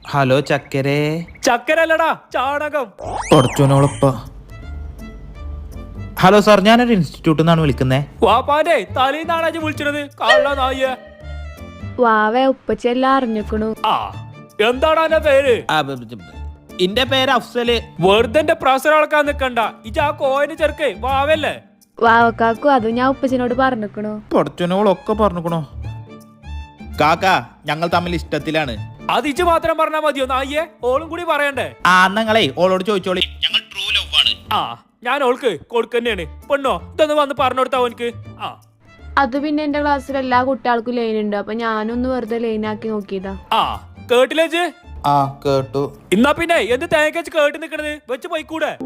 Hello ചക്കരേ. ചക്കരല്ലടാ ചാണകം. കുറച്ചോളപ്പ. Hello sir, ഞാനൊരു ഇൻസ്റ്റിറ്റ്യൂട്ടിൽ നിന്നാണ് വിളിക്കുന്നത്. വാപ്പാന്റെ തലേന്നാണ് വിളിച്ചത്. കള്ള നായ. വാവേ ഉപ്പച്ചെല്ലാം അറിഞ്ഞിക്കണു. ആ എന്താണ് എന്റെ പേര്? എന്റെ പേര് അഫ്സല്. വെറുതെ പ്രസർ അളക്കാൻ നിക്കണ്ട. ഇജ ആ കോയിന് ചെറുക്കേ വാവല്ലേ? വാവക്കാക്കു അത് ഞാൻ ഉപ്പച്ചനോട് പറഞ്ഞിക്കണു. കുറച്ചോളൊക്കെ പറഞ്ഞിക്കണോ? കാക്ക, ഞങ്ങൾ തമ്മിൽ ഇഷ്ടത്തിലാണ്. അത് ഇജ് മാത്രം പറഞ്ഞാ മതിയോ നായിയെ? ഓളും കൂടി പറയണ്ടേ? നിങ്ങളെ ഓളോട് ചോദിച്ചോളി. ഞങ്ങൾ ട്രൂ ലവ് ആണ്. ആ ഞാൻ ഓൾക്ക് കൊടുക്കന്നെയാണ്. പെണ്ണോ ഇതൊന്ന് വന്ന് പറഞ്ഞു കൊടുത്താ ഓനിക്ക്. ആ അത് പിന്നെ എന്റെ ക്ലാസ്സിൽ എല്ലാ കുട്ടികൾക്കും ലൈൻ ഉണ്ട്. അപ്പൊ ഞാനൊന്ന് വെറുതെ ലൈനാക്കി നോക്കിയതാ. ആ കേട്ടില്ലേജ്? കേട്ടു. എന്നാ പിന്നെ എന്ത് തേങ്ങ കേട്ട് നിക്കണത്? വെച്ച് പോയിക്കൂടെ?